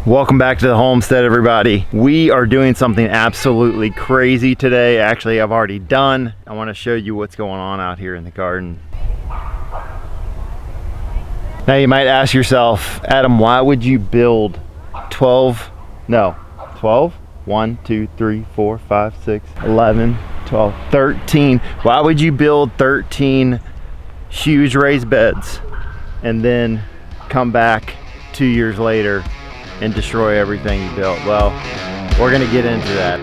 Welcome back to the homestead, everybody. We are doing something absolutely crazy today. Actually, I've already done. I want to show you what's going on out here in the garden. Now you might ask yourself, Adam, why would you build 12? 1, 2, 3, 4, 5, 6, 11, 12, 13. Why would you build 13 huge raised beds and then come back 2 years later and destroy everything you built? Well, we're gonna get into that.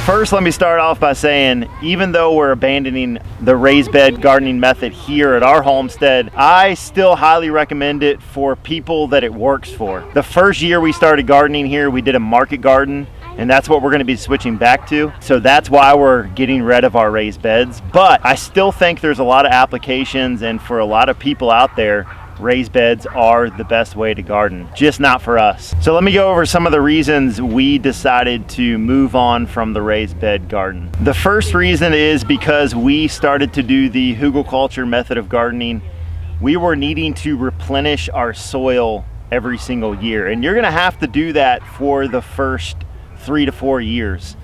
First, let me start off by saying, even though we're abandoning the raised bed gardening method here at our homestead, I still highly recommend it for people that it works for. The first year we started gardening here, we did a market garden, and that's what we're going to be switching back to. So that's why we're getting rid of our raised beds. But I still think there's a lot of applications, and for a lot of people out there, raised beds are the best way to garden, just not for us. So let me go over some of the reasons we decided to move on from the raised bed garden. The first reason is because we started to do the HÜGELKULTURED method of gardening. We were needing to replenish our soil every single year, and you're gonna have to do that for the first 3 to 4 years.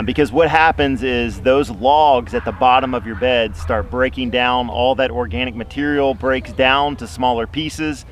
Because what happens is those logs at the bottom of your bed start breaking down. All that organic material breaks down to smaller pieces,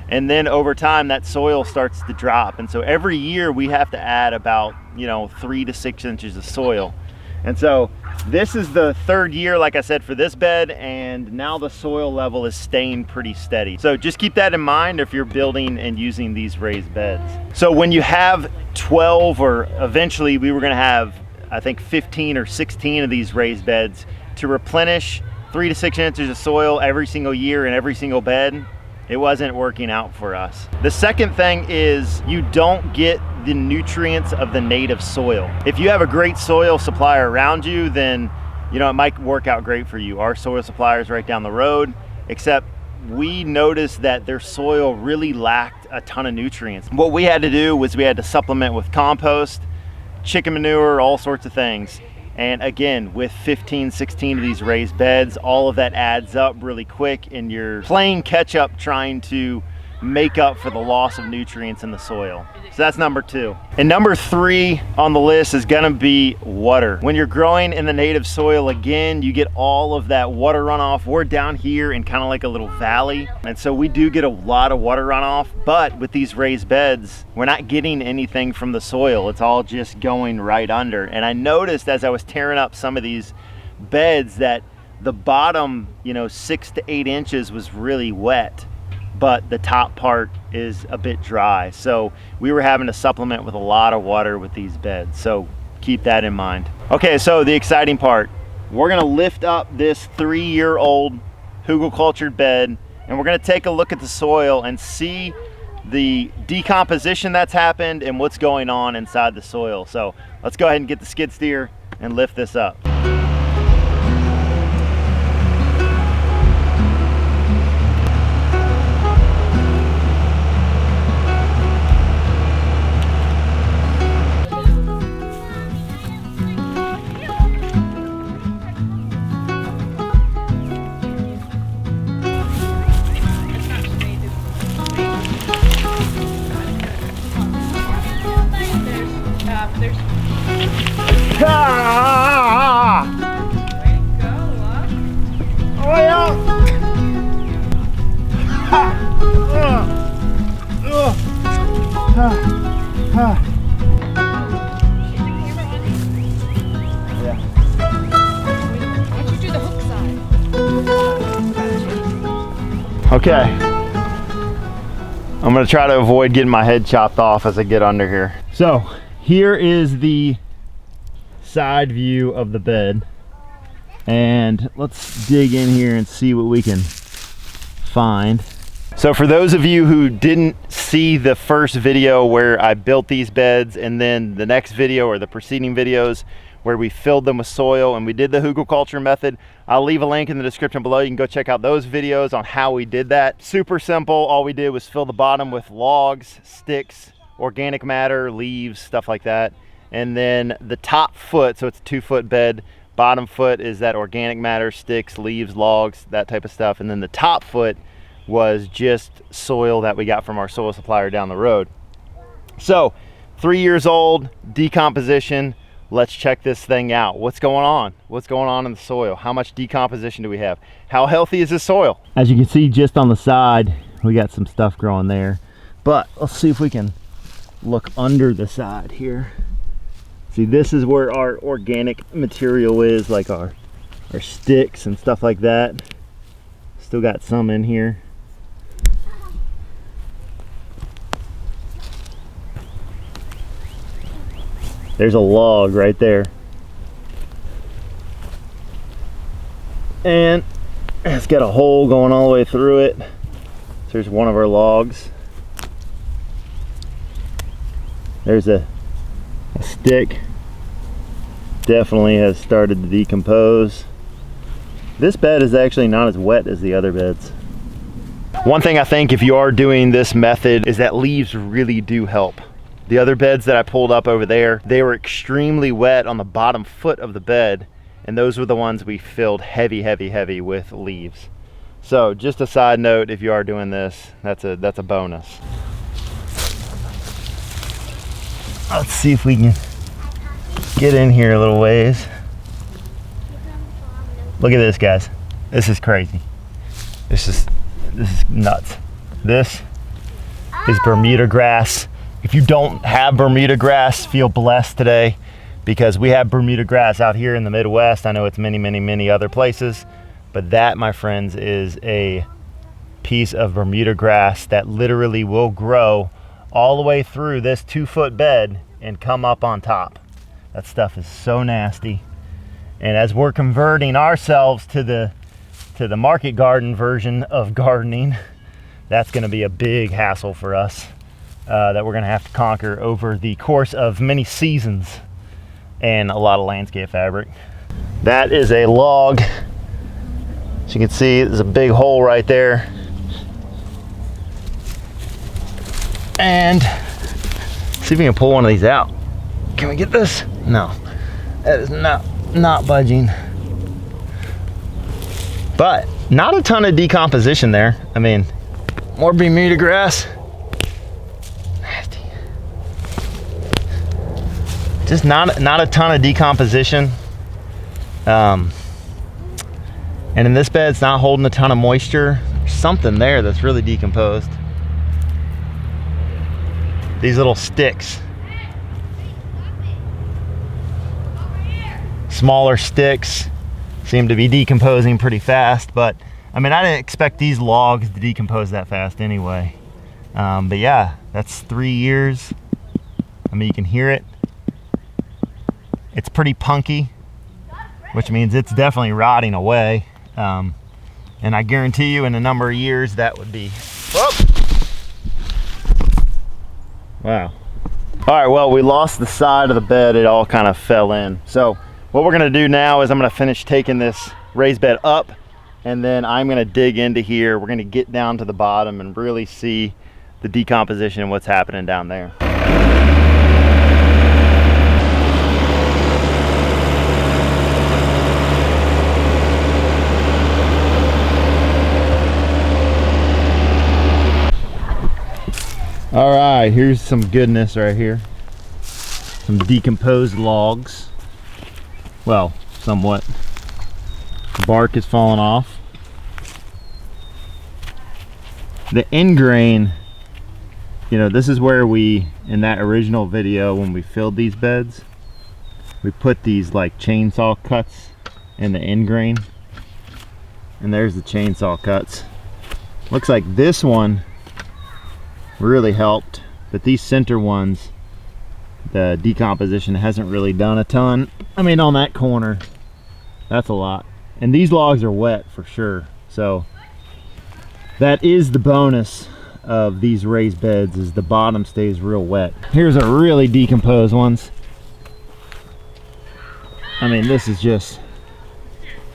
and then over time that soil starts to drop. And so every year we have to add about 3 to 6 inches of soil. And so this is the third year, like I said, for this bed, and now the soil level is staying pretty steady. So just keep that in mind if you're building and using these raised beds. So when you have 12, or eventually we were gonna have, I think 15 or 16 of these raised beds, to replenish 3 to 6 inches of soil every single year in every single bed, it wasn't working out for us. The second thing is you don't get the nutrients of the native soil. If you have a great soil supplier around you, then it might work out great for you. Our soil supplier is right down the road, except we noticed that their soil really lacked a ton of nutrients. What we had to do was we had to supplement with compost, chicken manure, all sorts of things. And again, with 15, 16 of these raised beds, all of that adds up really quick, and you're playing catch up trying to make up for the loss of nutrients in the soil. So that's number 2. And number 3 on the list is gonna be water. When you're growing in the native soil, again, you get all of that water runoff. We're down here in kind of like a little valley, and so we do get a lot of water runoff, but with these raised beds, we're not getting anything from the soil. It's all just going right under. And I noticed as I was tearing up some of these beds that the bottom 6 to 8 inches was really wet, but the top part is a bit dry. So we were having to supplement with a lot of water with these beds. So keep that in mind. Okay, so the exciting part. We're gonna lift up this 3-year-old HÜGELKULTURED bed, and we're gonna take a look at the soil and see the decomposition that's happened and what's going on inside the soil. So let's go ahead and get the skid steer and lift this up. Okay, I'm gonna try to avoid getting my head chopped off as I get under here. So here is the side view of the bed, and let's dig in here and see what we can find. So for those of you who didn't see the first video where I built these beds, and then the next video or the preceding videos where we filled them with soil and we did the HÜGELKULTURED method. I'll leave a link in the description below. You can go check out those videos on how we did that. Super simple. All we did was fill the bottom with logs, sticks, organic matter, leaves, stuff like that. And then the top foot, so it's a 2-foot bed, bottom foot is that organic matter, sticks, leaves, logs, that type of stuff. And then the top foot was just soil that we got from our soil supplier down the road. So 3 years old, decomposition. Let's check this thing out. What's going on? What's going on in the soil? How much decomposition do we have? How healthy is this soil? As you can see just on the side, we got some stuff growing there. But let's see if we can look under the side here. See, this is where our organic material is, like our sticks and stuff like that. Still got some in here. There's a log right there. And it's got a hole going all the way through it. So there's one of our logs. There's a stick. Definitely has started to decompose. This bed is actually not as wet as the other beds. One thing I think if you are doing this method is that leaves really do help. The other beds that I pulled up over there, they were extremely wet on the bottom foot of the bed, and those were the ones we filled heavy with leaves. So just a side note, if you are doing this, that's a bonus. Let's see if we can get in here a little ways. Look at this, guys. This is crazy. This is nuts. This is Bermuda grass. If you don't have Bermuda grass, feel blessed today, because we have Bermuda grass out here in the Midwest. I know it's many other places, but that, my friends, is a piece of Bermuda grass that literally will grow all the way through this 2-foot bed and come up on top. That stuff is so nasty. And as we're converting ourselves to the market garden version of gardening, that's going to be a big hassle for us. That we're going to have to conquer over the course of many seasons and a lot of landscape fabric. That is a log. As you can see, there's a big hole right there. And see if we can pull one of these out. Can we get this? No, that is not budging. But not a ton of decomposition there. I mean, more Bermuda grass. Just not a ton of decomposition. And in this bed, it's not holding a ton of moisture. There's something there that's really decomposed. These little sticks. Smaller sticks seem to be decomposing pretty fast, but I mean, I didn't expect these logs to decompose that fast anyway. But yeah, that's 3 years. I mean, you can hear it. It's pretty punky, which means it's definitely rotting away. And I guarantee you in a number of years that would be, whoop. Wow. All right, well, we lost the side of the bed. It all kind of fell in. So what we're gonna do now is I'm gonna finish taking this raised bed up, and then I'm gonna dig into here. We're gonna get down to the bottom and really see the decomposition and what's happening down there. All right, here's some goodness right here. Some decomposed logs. Well, somewhat. The bark is falling off. The end grain, you know, this is where we, in that original video when we filled these beds, we put these like chainsaw cuts in the end grain. And there's the chainsaw cuts. Looks like this one really helped, but these center ones, the decomposition hasn't really done a ton. I mean, on that corner, that's a lot. And these logs are wet for sure. So that is the bonus of these raised beds, is the bottom stays real wet. Here's a really decomposed ones. I mean, this is just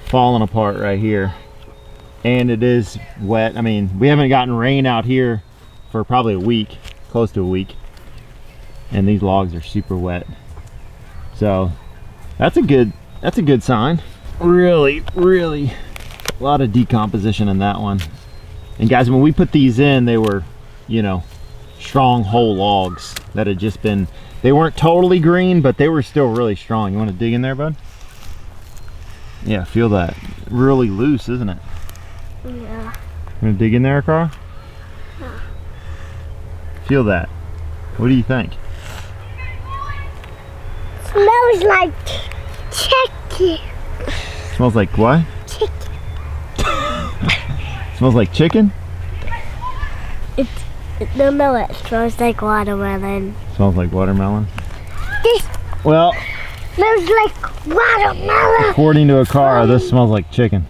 falling apart right here. And it is wet. I mean, we haven't gotten rain out here for probably a week, close to a week. And these logs are super wet. So that's a good sign. Really a lot of decomposition in that one. And guys, when we put these in, they were, you know, strong whole logs that had just been, they weren't totally green, but they were still really strong. You want to dig in there, bud? Yeah, feel that. Really loose, isn't it? Yeah. You want to dig in there, Carl? Yeah. Feel that. What do you think? Smells like chicken. Smells like what? Chicken. Smells like chicken? No, it smells like watermelon. Smells like watermelon? This Well, smells like watermelon. according to a car, this smells like chicken.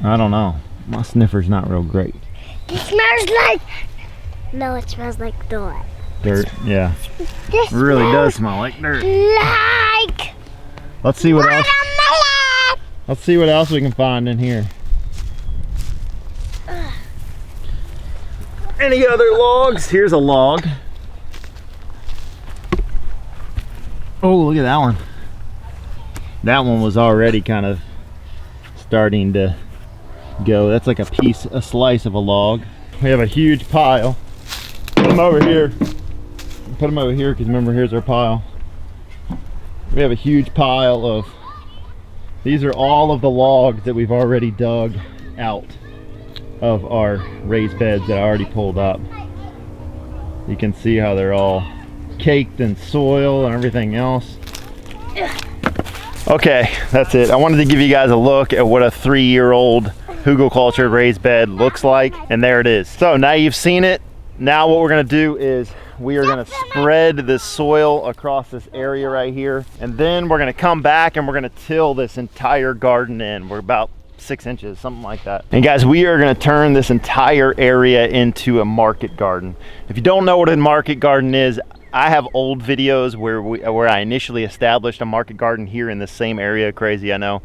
I don't know. My sniffer's not real great. It smells like... No, it smells like dirt. Dirt, yeah. This It really smells does smell like dirt. like Let's see what else. watermelon. Let's see what else we can find in here. Any other logs? Here's a log. Oh, look at that one. That one was already kind of starting to go. That's like a slice of a log. We have a huge pile. Put them over here. Put them over here because remember, here's our pile. We have a huge pile of, these are all of the logs that we've already dug out of our raised beds that I already pulled up. You can see how they're all caked in soil and everything else. Okay, that's it. I wanted to give you guys a look at what a 3-year-old HÜGELKULTURED raised bed looks like, and there it is. So now you've seen it. Now what we're gonna do is we are gonna spread this soil across this area right here, and then we're gonna come back and we're gonna till this entire garden in. We're about 6 inches, something like that. And guys, we are gonna turn this entire area into a market garden. If you don't know what a market garden is, I have old videos where I initially established a market garden here in the same area. Crazy, I know.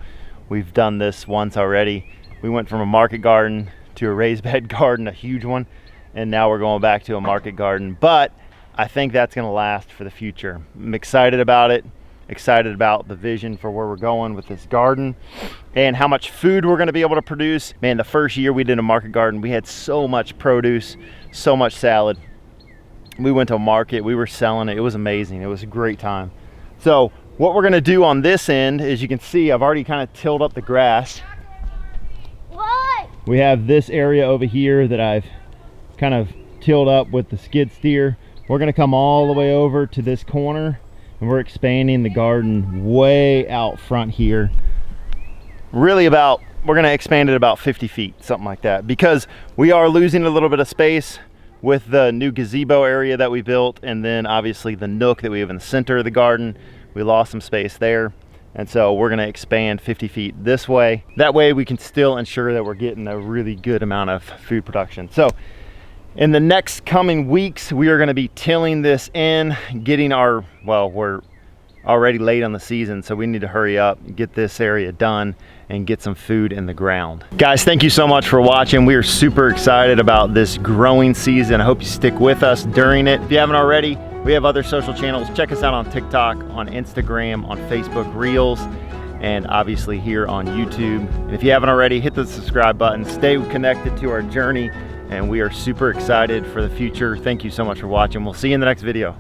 We've done this once already. We went from a market garden to a raised bed garden, a huge one, and now we're going back to a market garden. But I think that's gonna last for the future. I'm excited about it. Excited about the vision for where we're going with this garden and how much food we're going to be able to produce. Man, the first year we did a market garden, we had so much produce, so much salad. We went to a market, we were selling it. It was amazing. It was a great time. So what we're going to do on this end, as you can see, I've already kind of tilled up the grass. What? We have this area over here that I've kind of tilled up with the skid steer. We're going to come all the way over to this corner, and we're expanding the garden way out front here. Really we're going to expand it about 50 feet, something like that, because we are losing a little bit of space with the new gazebo area that we built, and then obviously the nook that we have in the center of the garden. We lost some space there, and so we're going to expand 50 feet this way. That way we can still ensure that we're getting a really good amount of food production. So in the next coming weeks, we are going to be tilling this in, getting our, well, we're already late on the season, so we need to hurry up, get this area done, and get some food in the ground. Guys, thank you so much for watching. We are super excited about this growing season. I hope you stick with us during it. If you haven't already, we have other social channels. Check us out on TikTok, on Instagram, on Facebook Reels, and obviously here on YouTube. And if you haven't already, hit the subscribe button. Stay connected to our journey, and we are super excited for the future. Thank you so much for watching. We'll see you in the next video.